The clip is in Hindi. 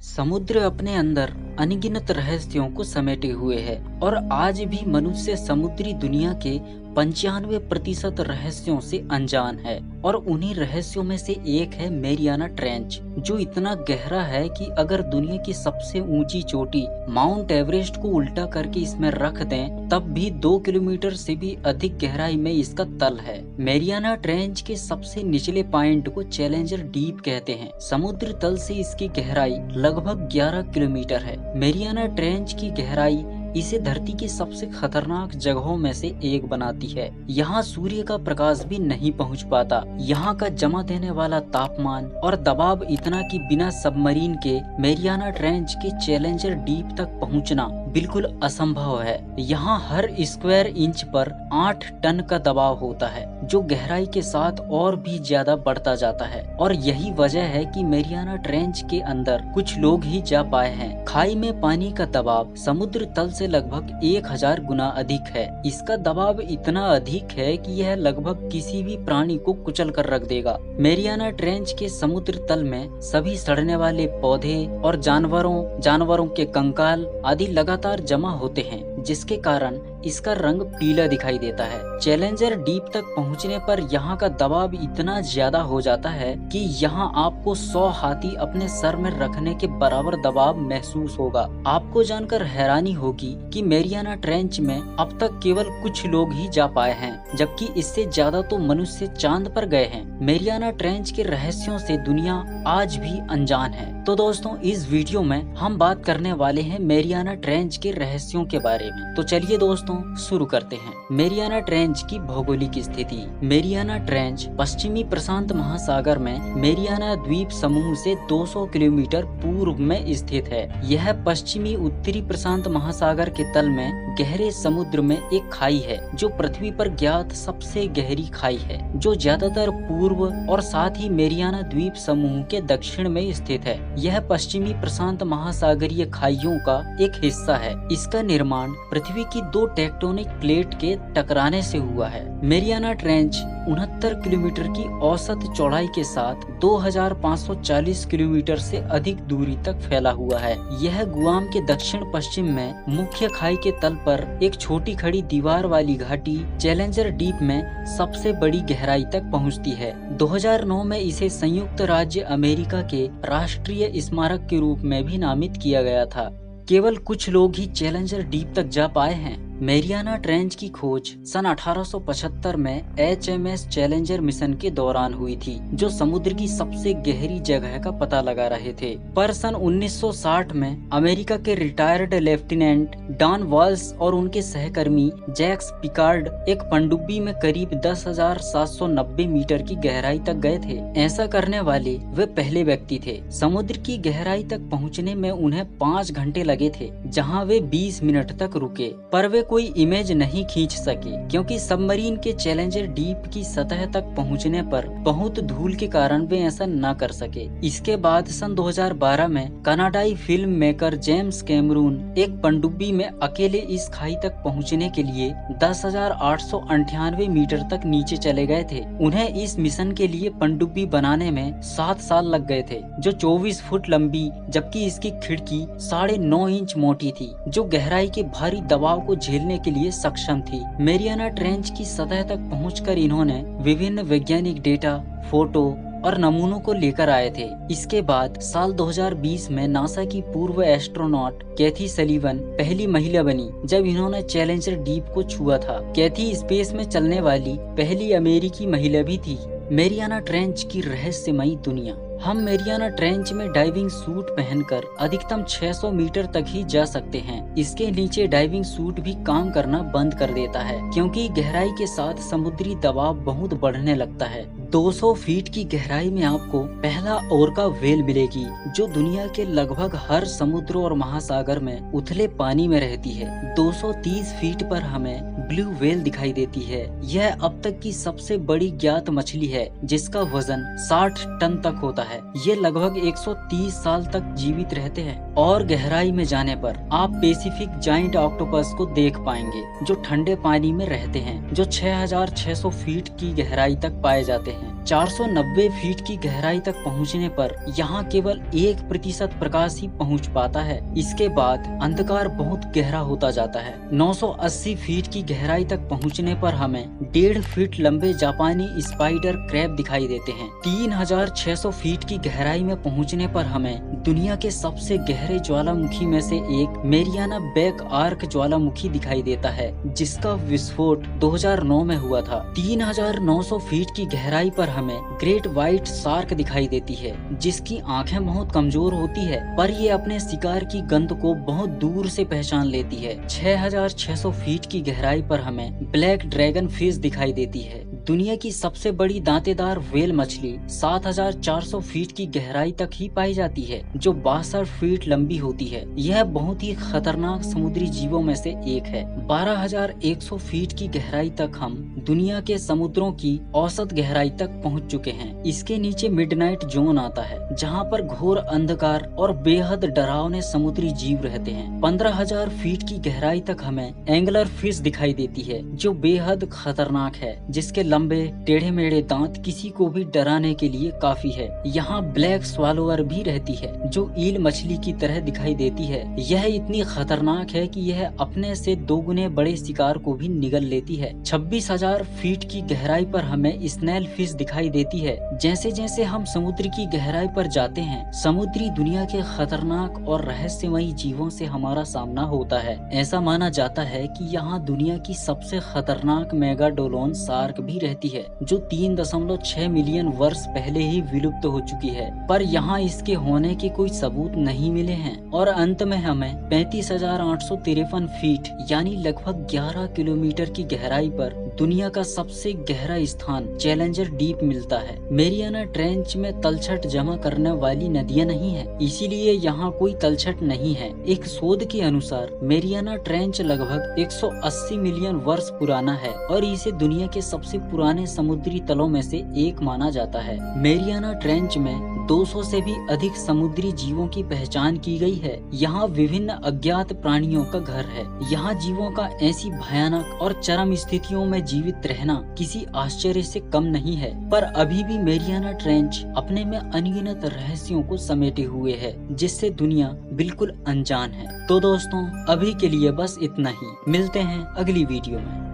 समुद्र अपने अंदर अनगिनत रहस्यों को समेटे हुए है और आज भी मनुष्य समुद्री दुनिया के 95% रहस्यों से अनजान है। और उन्हीं रहस्यों में से एक है मेरियाना ट्रेंच, जो इतना गहरा है कि अगर दुनिया की सबसे ऊंची चोटी माउंट एवरेस्ट को उल्टा करके इसमें रख दें तब भी 2 किलोमीटर से भी अधिक गहराई में इसका तल है। मेरियाना ट्रेंच के सबसे निचले पॉइंट को चैलेंजर डीप कहते हैं। समुद्र तल से इसकी गहराई लगभग 11 किलोमीटर है। मेरियाना ट्रेंच की गहराई इसे धरती की सबसे खतरनाक जगहों में से एक बनाती है। यहाँ सूर्य का प्रकाश भी नहीं पहुँच पाता। यहाँ का जमा देने वाला तापमान और दबाव इतना कि बिना सबमरीन के मेरियाना ट्रेंच के चैलेंजर डीप तक पहुँचना बिल्कुल असंभव है। यहाँ हर स्क्वायर इंच पर 8 टन का दबाव होता है, जो गहराई के साथ और भी ज्यादा बढ़ता जाता है। और यही वजह है कि मेरियाना ट्रेंच के अंदर कुछ लोग ही जा पाए हैं। खाई में पानी का दबाव समुद्र तल से लगभग 1000 गुना अधिक है। इसका दबाव इतना अधिक है कि यह लगभग किसी भी प्राणी को कुचल कर रख देगा। मेरियाना ट्रेंच के समुद्र तल में सभी सड़ने वाले पौधे और जानवरों के कंकाल आदि लगातार जमा होते हैं, जिसके कारण इसका रंग पीला दिखाई देता है। चैलेंजर डीप तक पहुंचने पर यहाँ का दबाव इतना ज्यादा हो जाता है कि यहाँ आपको 100 हाथी अपने सर में रखने के बराबर दबाव महसूस होगा। आपको जानकर हैरानी होगी कि मेरियाना ट्रेंच में अब तक केवल कुछ लोग ही जा पाए हैं, जबकि इससे ज्यादा तो मनुष्य चांद पर गए हैं। मेरियाना ट्रेंच के रहस्यों से दुनिया आज भी अनजान है। तो दोस्तों, इस वीडियो में हम बात करने वाले हैं मेरियाना ट्रेंच के रहस्यों के बारे में। तो चलिए दोस्तों शुरू करते हैं। मेरियाना ट्रेंच की भौगोलिक स्थिति। मेरियाना ट्रेंच पश्चिमी प्रशांत महासागर में मेरियाना द्वीप समूह से 200 किलोमीटर पूर्व में स्थित है। यह पश्चिमी उत्तरी प्रशांत महासागर के तल में गहरे समुद्र में एक खाई है, जो पृथ्वी पर ज्ञात सबसे गहरी खाई है, जो ज्यादातर पूर्व और साथ ही मेरियाना द्वीप समूह के दक्षिण में स्थित है। यह पश्चिमी प्रशांत महासागरीय खाइयों का एक हिस्सा है। इसका निर्माण पृथ्वी की 2 टेक्टोनिक प्लेट के टकराने से हुआ है। मेरियाना ट्रेंच 69 किलोमीटर की औसत चौड़ाई के साथ 2540 किलोमीटर से अधिक दूरी तक फैला हुआ है। यह गुआम के दक्षिण पश्चिम में मुख्य खाई के तल पर एक छोटी खड़ी दीवार वाली घाटी चैलेंजर डीप में सबसे बड़ी गहराई तक पहुंचती है। 2009 में इसे संयुक्त राज्य अमेरिका के राष्ट्रीय स्मारक के रूप में भी नामित किया गया था। केवल कुछ लोग ही चैलेंजर डीप तक जा पाए हैं। मेरियाना ट्रेंच की खोज सन 1875 में HMS चैलेंजर मिशन के दौरान हुई थी, जो समुद्र की सबसे गहरी जगह का पता लगा रहे थे। पर सन 1960 में अमेरिका के रिटायर्ड लेफ्टिनेंट डॉन वॉल्स और उनके सहकर्मी जैक्स पिकार्ड एक पनडुब्बी में करीब 10,790 मीटर की गहराई तक गए थे। ऐसा करने वाले वे पहले व्यक्ति थे। समुद्र की गहराई तक पहुँचने में उन्हें 5 घंटे लगे थे, जहाँ वे 20 मिनट तक रुके, पर वे कोई इमेज नहीं खींच सके, क्योंकि सबमरीन के चैलेंजर डीप की सतह तक पहुंचने पर बहुत धूल के कारण वे ऐसा न कर सके। इसके बाद सन 2012 में कनाडाई फिल्म मेकर जेम्स कैमरून एक पनडुब्बी में अकेले इस खाई तक पहुंचने के लिए 10,898 मीटर तक नीचे चले गए थे। उन्हें इस मिशन के लिए पनडुब्बी बनाने में 7 साल लग गए थे, जो 24 फुट लंबी, जबकि इसकी खिड़की 9.5 इंच मोटी थी, जो गहराई के भारी दबाव को झेलने के लिए सक्षम थी। मेरियाना ट्रेंच की सतह तक पहुंचकर इन्होंने विभिन्न वैज्ञानिक डेटा, फोटो और नमूनों को लेकर आए थे। इसके बाद साल 2020 में नासा की पूर्व एस्ट्रोनॉट कैथी सलीवन पहली महिला बनी, जब इन्होंने चैलेंजर डीप को छुआ था। कैथी स्पेस में चलने वाली पहली अमेरिकी महिला भी थी। मेरियाना ट्रेंच की रहस्यमयी दुनिया। हम मेरियाना ट्रेंच में डाइविंग सूट पहनकर अधिकतम 600 मीटर तक ही जा सकते हैं। इसके नीचे डाइविंग सूट भी काम करना बंद कर देता है, क्योंकि गहराई के साथ समुद्री दबाव बहुत बढ़ने लगता है। 200 फीट की गहराई में आपको पहला ओरका व्हेल मिलेगी, जो दुनिया के लगभग हर समुद्र और महासागर में उथले पानी में रहती है। 230 फीट पर हमें ब्लू व्हेल दिखाई देती है। यह अब तक की सबसे बड़ी ज्ञात मछली है, जिसका वजन 60 टन तक होता है। ये लगभग 130 साल तक जीवित रहते हैं। और गहराई में जाने पर आप पैसिफिक जाइंट ऑक्टोपस को देख पाएंगे, जो ठंडे पानी में रहते हैं, जो 6600 फीट की गहराई तक पाए जाते हैं। 490 फीट की गहराई तक पहुंचने पर यहाँ केवल 1% प्रकाश ही पहुंच पाता है। इसके बाद अंधकार बहुत गहरा होता जाता है। 980 फीट की गहराई तक पहुंचने पर हमें 1.5 फीट लंबे जापानी स्पाइडर क्रैब दिखाई देते हैं। 3600 फीट की गहराई में पहुंचने पर हमें दुनिया के सबसे गहरे ज्वालामुखी में से एक मेरियाना बैक आर्क ज्वालामुखी दिखाई देता है, जिसका विस्फोट 2009 में हुआ था। 3900 फीट की गहराई पर हमें ग्रेट व्हाइट शार्क दिखाई देती है, जिसकी आंखें बहुत कमजोर होती है, पर ये अपने शिकार की गंध को बहुत दूर से पहचान लेती है। 6600 फीट की गहराई पर हमें ब्लैक ड्रैगन फिश दिखाई देती है। दुनिया की सबसे बड़ी दांतेदार व्हेल मछली 7400 फीट की गहराई तक ही पाई जाती है, जो 62 फीट लंबी होती है। यह बहुत ही खतरनाक समुद्री जीवों में से एक है। 12100 फीट की गहराई तक हम दुनिया के समुद्रों की औसत गहराई तक पहुंच चुके हैं। इसके नीचे मिडनाइट जोन आता है, जहां पर घोर अंधकार और बेहद डरावने समुद्री जीव रहते हैं। 15000 फीट की गहराई तक हमें एंगलर फिश दिखाई देती है, जो बेहद खतरनाक है, जिसके लंबे टेढ़े मेढ़े दांत किसी को भी डराने के लिए काफी है। यहाँ ब्लैक स्वालोअर भी रहती है, जो ईल मछली की तरह दिखाई देती है। यह इतनी खतरनाक है कि यह अपने से 2 गुने बड़े शिकार को भी निगल लेती है। 26,000 फीट की गहराई पर हमें स्नेल फिश दिखाई देती है। जैसे जैसे हम समुद्र की गहराई पर जाते हैं, समुद्री दुनिया के खतरनाक और रहस्यमयी जीवों से हमारा सामना होता है। ऐसा माना जाता है कि यहाँ दुनिया की सबसे खतरनाक मेगाडोलोन शार्क भी रहती है, जो 3.6 मिलियन वर्ष पहले ही विलुप्त हो चुकी है, पर यहाँ इसके होने के कोई सबूत नहीं मिले हैं। और अंत में हमें 35,853 फीट यानी लगभग 11 किलोमीटर की गहराई पर दुनिया का सबसे गहरा स्थान चैलेंजर डीप मिलता है। मेरियाना ट्रेंच में तलछट जमा करने वाली नदियां नहीं है, इसीलिए यहाँ कोई तलछट नहीं है। एक शोध के अनुसार मेरियाना ट्रेंच लगभग 180 मिलियन वर्ष पुराना है और इसे दुनिया के सबसे पुराने समुद्री तलों में से एक माना जाता है। मेरियाना ट्रेंच में 200 से भी अधिक समुद्री जीवों की पहचान की गई है। यहाँ विभिन्न अज्ञात प्राणियों का घर है। यहाँ जीवों का ऐसी भयानक और चरम स्थितियों में जीवित रहना किसी आश्चर्य से कम नहीं है, पर अभी भी मेरियाना ट्रेंच अपने में अनगिनत रहस्यों को समेटे हुए है, जिससे दुनिया बिल्कुल अनजान है। तो दोस्तों, अभी के लिए बस इतना ही। मिलते हैं अगली वीडियो में।